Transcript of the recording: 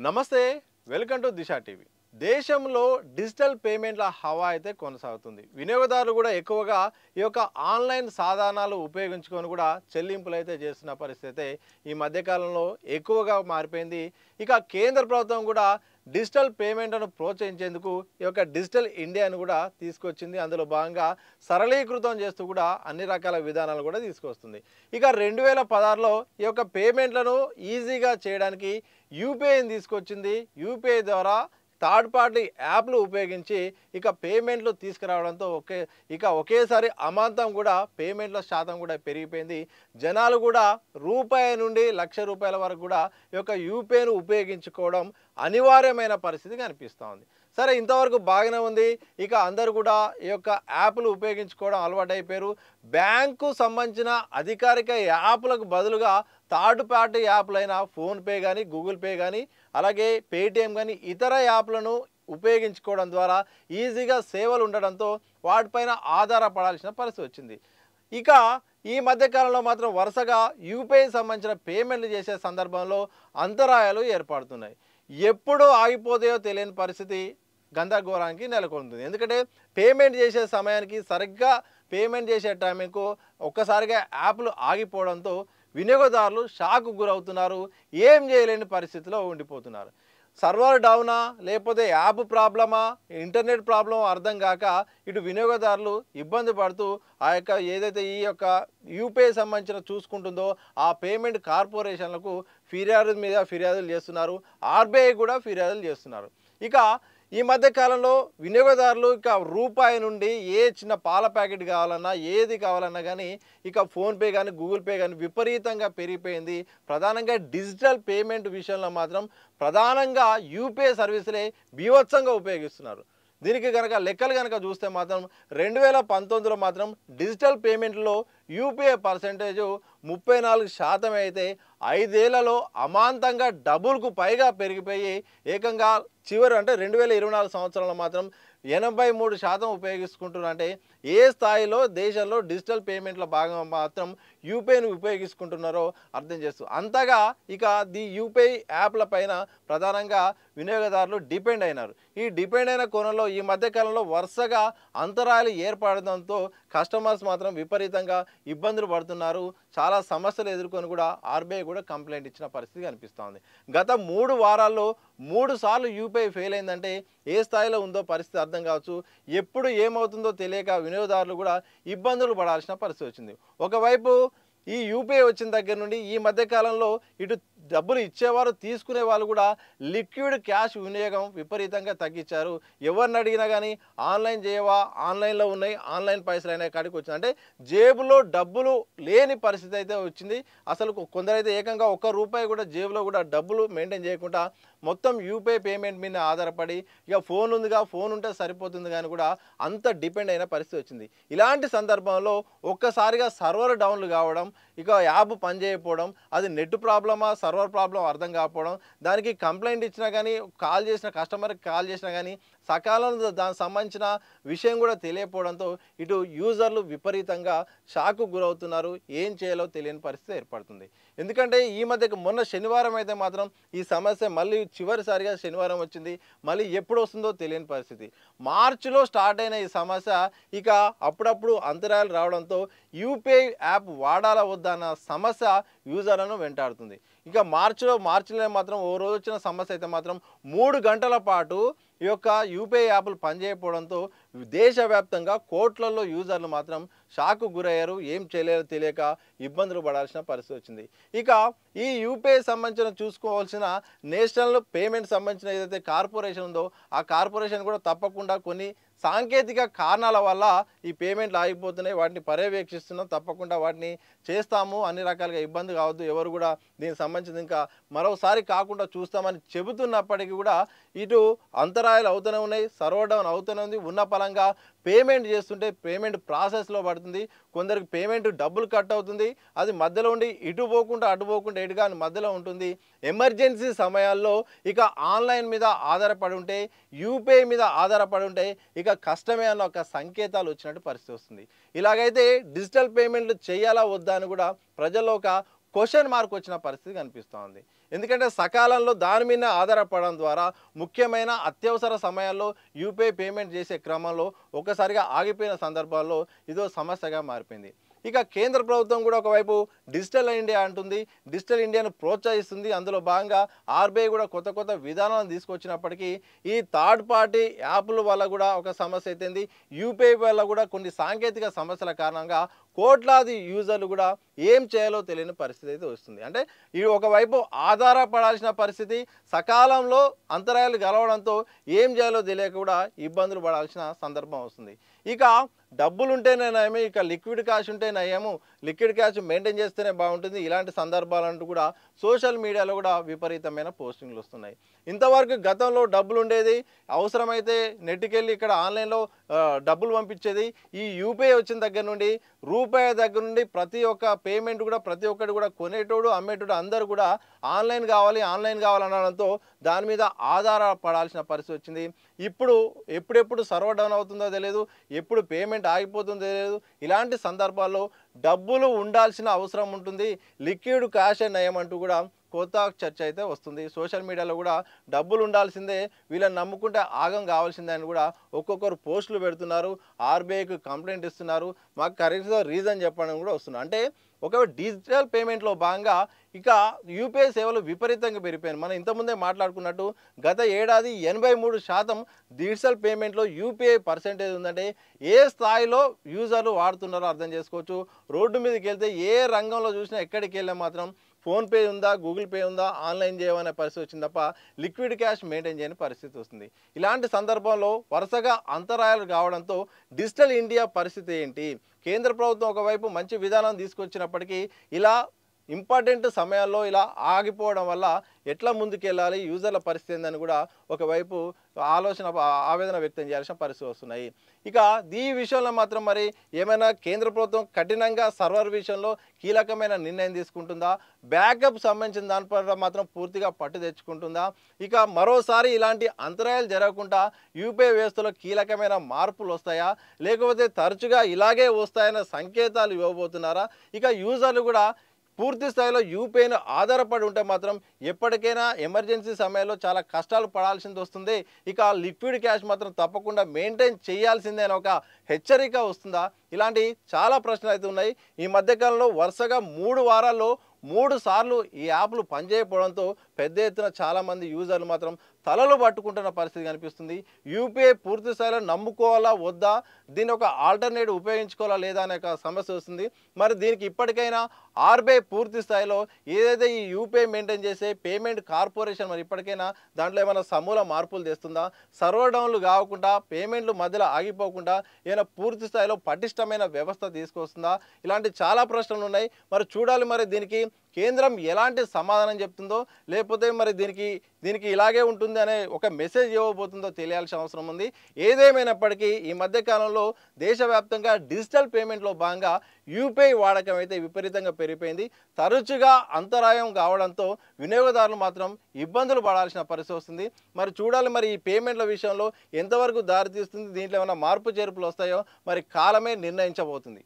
నమస్తే welcome to Disha TV దేశంలో digital పేమెంట్ల హవా అయితే కొనసాగుతుంది. వినియోగదారులు కూడా ఎక్కువగా ఈ యొక్క ఆన్లైన్ సాధనాలు ఉపయోగించుకొని కూడా చెల్లింపులు అయితే చేస్తున్న పరిస్థితి ఈ మధ్యకాలంలో ఎక్కువగా మారిపోయింది. ఇక కేంద్ర ప్రభుత్వం కూడా డిజిటల్ పేమెంట్లను ప్రోత్సహించేందుకు ఈ యొక్క డిజిటల్ ఇండియాను కూడా తీసుకొచ్చింది. అందులో భాగంగా సరళీకృతం చేస్తూ కూడా అన్ని రకాల విధానాలు కూడా తీసుకొస్తుంది. ఇక 2016లో ఈ యొక్క పేమెంట్లను ఈజీగా చేయడానికి యూపీఐని తీసుకొచ్చింది. యూపీఐ ద్వారా థర్డ్ పార్టీ యాప్లు ఉపయోగించి ఇక పేమెంట్లు తీసుకురావడంతో ఒకేసారి అమాంతం కూడా పేమెంట్ల శాతం కూడా పెరిగిపోయింది. జనాలు కూడా రూపాయి నుండి ₹1,00,000 వరకు కూడా ఈ యొక్క యూపీఐను ఉపయోగించుకోవడం అనివార్యమైన పరిస్థితి కనిపిస్తూ ఉంది. సరే, ఇంతవరకు బాగానే ఉంది. ఇక అందరూ కూడా ఈ యొక్క యాప్లు ఉపయోగించుకోవడం అలవాటైపోయారు. బ్యాంకు సంబంధించిన అధికారిక యాప్లకు బదులుగా థర్డ్ పార్టీ యాప్లైన ఫోన్పే కానీ, గూగుల్ పే కానీ, అలాగే పేటిఎం కానీ ఇతర యాప్లను ఉపయోగించుకోవడం ద్వారా ఈజీగా సేవలు ఉండడంతో వాటిపైన ఆధారపడాల్సిన పరిస్థితి వచ్చింది. ఇక ఈ మధ్యకాలంలో మాత్రం వరుసగా యూపీఐ సంబంధించిన పేమెంట్లు చేసే సందర్భంలో అంతరాయాలు ఏర్పడుతున్నాయి. ఎప్పుడు ఆగిపోతాయో తెలియని పరిస్థితి గందరగోళానికి నెలకొంటుంది. ఎందుకంటే పేమెంట్ చేసే సమయానికి సరిగ్గా పేమెంట్ చేసే టైంకు ఒక్కసారిగా యాప్లు ఆగిపోవడంతో వినియోగదారులు షాక్కు గురవుతున్నారు. ఏం చేయలేని పరిస్థితిలో ఉండిపోతున్నారు. సర్వర్ డౌనా లేకపోతే యాప్ ప్రాబ్లమా, ఇంటర్నెట్ ప్రాబ్లమా అర్థం కాక ఇటు వినియోగదారులు ఇబ్బంది పడుతూ ఆ యొక్క ఏదైతే ఈ యొక్క యూపీఐ సంబంధించిన చూసుకుంటుందో ఆ పేమెంట్ కార్పొరేషన్లకు ఫిర్యాదులు చేస్తున్నారు. ఆర్బీఐ కూడా ఫిర్యాదులు చేస్తున్నారు. ఇక ఈ మధ్య కాలంలో వినియోగదారులు ఇక రూపాయి నుండి ఏ చిన్న పాల ప్యాకెట్ కావాలన్నా ఏది కావాలన్నా కానీ ఇక ఫోన్పే కానీ గూగుల్ పే కానీ విపరీతంగా పెరిగిపోయింది. ప్రధానంగా డిజిటల్ పేమెంట్ విషయంలో మాత్రం ప్రధానంగా యూపీఐ సర్వీసులే బీభత్సంగా ఉపయోగిస్తున్నారు. దీనికి కనుక లెక్కలు కనుక చూస్తే మాత్రం 2019లో మాత్రం డిజిటల్ పేమెంట్లో యూపీఐ పర్సెంటేజు 34% అయితే 5 ఏళ్లలో అమాంతంగా డబుల్కు పైగా పెరిగిపోయి ఏకంగా చివరి అంటే 2024 సంవత్సరంలో మాత్రం 83% ఉపయోగించుకుంటున్నారంటే ఏ స్థాయిలో దేశంలో డిజిటల్ పేమెంట్ల భాగం మాత్రం యూపీఐని ఉపయోగించుకుంటున్నారో అర్థం చేస్తూ అంతగా ఇక యూపీఐ యాప్ల పైన ప్రధానంగా వినియోగదారులు డిపెండ్ అయినారు. ఈ డిపెండ్ అయిన కోణంలో ఈ మధ్యకాలంలో వరుసగా అంతరాయాలు ఏర్పడడంతో కస్టమర్స్ మాత్రం విపరీతంగా ఇబ్బందులు పడుతున్నారు. చాలా సమస్యలు ఎదుర్కొని కూడా ఆర్బీఐ కూడా కంప్లైంట్ ఇచ్చిన పరిస్థితి కనిపిస్తోంది. గత 3 వారాల్లో 3 సార్లు యూపీఐ ఫెయిల్ అయిందంటే ఏ స్థాయిలో ఉందో పరిస్థితి అర్థం కావచ్చు. ఎప్పుడు ఏమవుతుందో తెలియక వినియోగదారులు కూడా ఇబ్బందులు పడాల్సిన పరిస్థితి వచ్చింది. ఒకవైపు ఈ యూపీఐ వచ్చిన దగ్గర నుండి ఈ మధ్యకాలంలో ఇటు డబ్బులు ఇచ్చేవారు తీసుకునే వాళ్ళు కూడా లిక్విడ్ క్యాష్ వినియోగం విపరీతంగా తగ్గించారు. ఎవరిని అడిగినా కానీ ఆన్లైన్ చేయవా, ఆన్లైన్లో ఉన్నాయి, ఆన్లైన్ పైసలు అయినా కాడికి వచ్చింది. అంటే జేబులో డబ్బులు లేని పరిస్థితి అయితే వచ్చింది. అసలు కొందరైతే ఏకంగా ₹1 కూడా జేబులో కూడా డబ్బులు మెయింటైన్ చేయకుండా మొత్తం యూపీఐ పేమెంట్ మీద ఆధారపడి ఇక ఫోన్ ఉందిగా, ఫోన్ ఉంటే సరిపోతుంది కానీ కూడా అంత డిపెండ్ అయిన పరిస్థితి వచ్చింది. ఇలాంటి సందర్భంలో ఒక్కసారిగా సర్వర్ డౌన్లు కావడం, ఇక యాప్ పనిచేయకపోవడం, అది నెట్ ప్రాబ్లమా సర్వర్ ప్రాబ్లం అర్థం కాకపోవడం, దానికి కంప్లైంట్ ఇచ్చినా కానీ కస్టమర్కి కాల్ చేసినా కానీ సకాలంలో దానికి సంబంధించిన విషయం కూడా తెలియకపోవడంతో ఇటు యూజర్లు విపరీతంగా షాక్కు గురవుతున్నారు. ఏం చేయాలో తెలియని పరిస్థితి ఏర్పడుతుంది. ఎందుకంటే ఈ మధ్యకు మొన్న శనివారం అయితే మాత్రం ఈ సమస్య మళ్ళీ చివరిసారిగా శనివారం వచ్చింది. మళ్ళీ ఎప్పుడు వస్తుందో తెలియని పరిస్థితి. మార్చిలో స్టార్ట్ అయిన ఈ సమస్య ఇక అప్పుడప్పుడు అంతరాయాలు రావడంతో యూపీఐ యాప్ వాడాలా వద్దా అన్న సమస్య యూజర్లను వెంటాడుతుంది. ఇక మార్చిలో మాత్రం ఓ రోజు వచ్చిన సమస్య అయితే మాత్రం 3 గంటల పాటు ఈ యొక్క యూపీఐ యాప్లు పనిచేయకపోవడంతో దేశవ్యాప్తంగా కోట్లలో యూజర్లు మాత్రం షాక్కు గురయ్యారు. ఏం చేయలేరో తెలియక ఇబ్బందులు పడాల్సిన పరిస్థితి వచ్చింది. ఇక ఈ యూపీఐ సంబంధించిన చూసుకోవాల్సిన నేషనల్ పేమెంట్ సంబంధించిన ఏదైతే కార్పొరేషన్ ఉందో ఆ కార్పొరేషన్ కూడా తప్పకుండా కొన్ని సాంకేతిక కారణాల వల్ల ఈ పేమెంట్లు ఆగిపోతున్నాయి, వాటిని పర్యవేక్షిస్తున్నాం, తప్పకుండా వాటిని చేస్తాము, అన్ని రకాలుగా ఇబ్బంది కావద్దు, ఎవరు కూడా దీనికి సంబంధించి ఇంకా మరోసారి కాకుండా చూస్తామని చెబుతున్నప్పటికీ కూడా ఇటు అంతరాయాలు అవుతూనే ఉన్నాయి, సర్వర్ డౌన్ అవుతూనే ఉంది. ఉన్న పరంగా పేమెంట్ చేస్తుంటే పేమెంట్ ప్రాసెస్లో పడుతుంది, కొందరికి పేమెంట్ డబ్బులు కట్ అవుతుంది, అది మధ్యలో ఉండి ఇటు పోకుండా అటు పోకుండా ఎటుగా మధ్యలో ఉంటుంది. ఎమర్జెన్సీ సమయాల్లో ఇక ఆన్లైన్ మీద ఆధారపడి ఉంటే, యూపీఐ మీద ఆధారపడి ఉంటే ఇక కష్టమే అన్న ఒక సంకేతాలు వచ్చినట్టు పరిస్థితి వస్తుంది. ఇలాగైతే డిజిటల్ పేమెంట్లు చేయాలా వద్దా అని కూడా ప్రజల్లో ఒక క్వశ్చన్ మార్క్ వచ్చిన పరిస్థితి కనిపిస్తూ ఉంది. ఎందుకంటే సకాలంలో దాని మీద ఆధారపడడం ద్వారా ముఖ్యమైన అత్యవసర సమయాల్లో యూపీఐ పేమెంట్ చేసే క్రమంలో ఒక్కసారిగా ఆగిపోయిన సందర్భాల్లో ఇదో సమస్యగా మారిపోయింది. ఇక కేంద్ర ప్రభుత్వం కూడా ఒకవైపు డిజిటల్ ఇండియా అంటుంది, డిజిటల్ ఇండియాను ప్రోత్సహిస్తుంది. అందులో భాగంగా ఆర్బీఐ కూడా కొత్త కొత్త విధానాలను తీసుకొచ్చినప్పటికీ ఈ థర్డ్ పార్టీ యాప్ల వల్ల కూడా ఒక సమస్య అయితేంది, యూపీఐ వల్ల కూడా కొన్ని సాంకేతిక సమస్యల కారణంగా కోట్లాది యూజర్లు కూడా ఏం చేయాలో తెలియని పరిస్థితి అయితే వస్తుంది. అంటే ఈ ఒకవైపు ఆధారపడాల్సిన పరిస్థితి, సకాలంలో అంతరాయాలు కలవడంతో ఏం చేయాలో తెలియక కూడా ఇబ్బందులు పడాల్సిన సందర్భం వస్తుంది. ఇక డబ్బులు ఉంటేనే నయమే, ఇక లిక్విడ్ క్యాష్ ఉంటే నయము, లిక్విడ్ క్యాష్ మెయింటైన్ చేస్తేనే బాగుంటుంది, ఇలాంటి సందర్భాలంటూ కూడా సోషల్ మీడియాలో కూడా విపరీతమైన పోస్టింగ్లు వస్తున్నాయి. ఇంతవరకు గతంలో డబ్బులు ఉండేది, అవసరమైతే నెట్కెళ్ళి ఇక్కడ ఆన్లైన్లో డబ్బులు పంపించేది. ఈ యూపీఐ వచ్చిన దగ్గర నుండి రూపాయి దగ్గర నుండి ప్రతి ఒక్క పేమెంట్ కూడా ప్రతి ఒక్కటి కూడా కొనేటోడు అమ్మేటోడు అందరూ కూడా ఆన్లైన్ కావాలి అనడంతో దాని మీద ఆధారపడాల్సిన పరిస్థితి వచ్చింది. ఇప్పుడు ఎప్పుడెప్పుడు సర్వర్ డౌన్ అవుతుందో తెలియదు, ఎప్పుడు పేమెంట్ ఆగిపోతుందో తెలియదు. ఇలాంటి సందర్భాల్లో డబ్బులు ఉండాల్సిన అవసరం ఉంటుంది, లిక్విడ్ క్యాష్ నయమంటూ కూడా కొత్త చర్చ అయితే వస్తుంది. సోషల్ మీడియాలో కూడా డబ్బులు ఉండాల్సిందే, వీళ్ళని నమ్ముకుంటే ఆగం కావాల్సిందే అని కూడా ఒక్కొక్కరు పోస్టులు పెడుతున్నారు, ఆర్బీఐకి కంప్లైంట్ ఇస్తున్నారు, మాకు కరెక్ట్గా రీజన్ చెప్పడం కూడా వస్తున్నారు. అంటే ఒక డిజిటల్ పేమెంట్లో భాగంగా ఇక యూపీఐ సేవలు విపరీతంగా పెరిగిపోయాయి. మనం ఇంతకుముందే మాట్లాడుకున్నట్టు గత ఏడాది 83% డిజిటల్ పేమెంట్లో యూపీఐ పర్సెంటేజ్ ఉందంటే ఏ స్థాయిలో యూజర్లు వాడుతున్నారో అర్థం చేసుకోవచ్చు. రోడ్డు మీదకి వెళ్తే ఏ రంగంలో చూసినా ఎక్కడికి వెళ్ళినా మాత్రం ఫోన్పే ఉందా, గూగుల్ పే ఉందా, ఆన్లైన్ చేయమనే పరిస్థితి వచ్చింది తప్ప లిక్విడ్ క్యాష్ మెయింటైన్ చేయని పరిస్థితి వస్తుంది. ఇలాంటి సందర్భంలో వరుసగా అంతరాయాలు కావడంతో డిజిటల్ ఇండియా పరిస్థితి ఏంటి? కేంద్ర ప్రభుత్వం ఒకవైపు మంచి విధానం తీసుకొచ్చినప్పటికీ ఇలా ఇంపార్టెంట్ సమయాల్లో ఇలా ఆగిపోవడం వల్ల ఎట్లా ముందుకెళ్ళాలి, యూజర్ల పరిస్థితి ఏందని కూడా ఒకవైపు ఆవేదన వ్యక్తం చేయాల్సిన పరిస్థితి వస్తున్నాయి. ఇక ఈ విషయంలో మాత్రం మరి ఏమైనా కేంద్ర ప్రభుత్వం కఠినంగా సర్వర్ విషయంలో కీలకమైన నిర్ణయం తీసుకుంటుందా, బ్యాకప్ సంబంధించిన దానిపై మాత్రం పూర్తిగా పట్టు తెచ్చుకుంటుందా, ఇక మరోసారి ఇలాంటి అంతరాయాలు జరగకుండా యూపీఐ వ్యవస్థలో కీలకమైన మార్పులు వస్తాయా, లేకపోతే తరచుగా ఇలాగే వస్తాయన్న సంకేతాలు ఇవ్వబోతున్నారా? ఇక యూజర్లు కూడా పూర్తి స్థాయిలో యూపీఐను ఆధారపడి ఉంటే మాత్రం ఎప్పటికైనా ఎమర్జెన్సీ సమయంలో చాలా కష్టాలు పడాల్సింది వస్తుంది. ఇక లిక్విడ్ క్యాష్ మాత్రం తప్పకుండా మెయింటైన్ చేయాల్సిందే అని ఒక హెచ్చరిక వస్తుందా? ఇలాంటి చాలా ప్రశ్నలు అయితే ఉన్నాయి. ఈ మధ్యకాలంలో వరుసగా 3 వారాల్లో 3 సార్లు ఈ యాప్లు పనిచేయకపోవడంతో పెద్ద ఎత్తున చాలామంది యూజర్లు మాత్రం తలలు పట్టుకుంటున్న పరిస్థితి కనిపిస్తుంది. యూపీఐ పూర్తి స్థాయిలో నమ్ముకోవాలా వద్దా, దీని ఒక ఆల్టర్నేటివ్ ఉపయోగించుకోవాలా లేదా అనే ఒక సమస్య వస్తుంది. మరి దీనికి ఇప్పటికైనా ఆర్బీఐ పూర్తి స్థాయిలో ఏదైతే ఈ యూపీఐ మెయింటైన్ చేసే పేమెంట్ కార్పొరేషన్ మరి ఇప్పటికైనా దాంట్లో ఏమైనా సమూల మార్పులు తెస్తుందా, సర్వర్ డౌన్లు కాకుండా పేమెంట్లు మధ్యలో ఆగిపోకుండా ఏమైనా పూర్తి స్థాయిలో పటిష్టమైన వ్యవస్థ తీసుకొస్తుందా? ఇలాంటి చాలా ప్రశ్నలు ఉన్నాయి. మరి చూడాలి మరి దీనికి కేంద్రం ఎలాంటి సమాధానం చెప్తుందో, లేకపోతే మరి దీనికి ఇలాగే ఉంటుంది అనే ఒక మెసేజ్ ఇవ్వబోతుందో తెలియాల్సిన అవసరం ఉంది. ఏదేమైనప్పటికీ ఈ మధ్యకాలంలో దేశవ్యాప్తంగా డిజిటల్ పేమెంట్లో భాగంగా యూపీఐ వాడకం అయితే విపరీతంగా పెరిగిపోయింది. తరచుగా అంతరాయం కావడంతో వినియోగదారులు మాత్రం ఇబ్బందులు పడాల్సిన పరిస్థితి వస్తుంది. మరి చూడాలి మరి ఈ పేమెంట్ల విషయంలో ఎంతవరకు దారితీస్తుంది, దీంట్లో ఏమైనా మార్పు చేర్పులు వస్తాయో మరి కాలమే నిర్ణయించబోతుంది.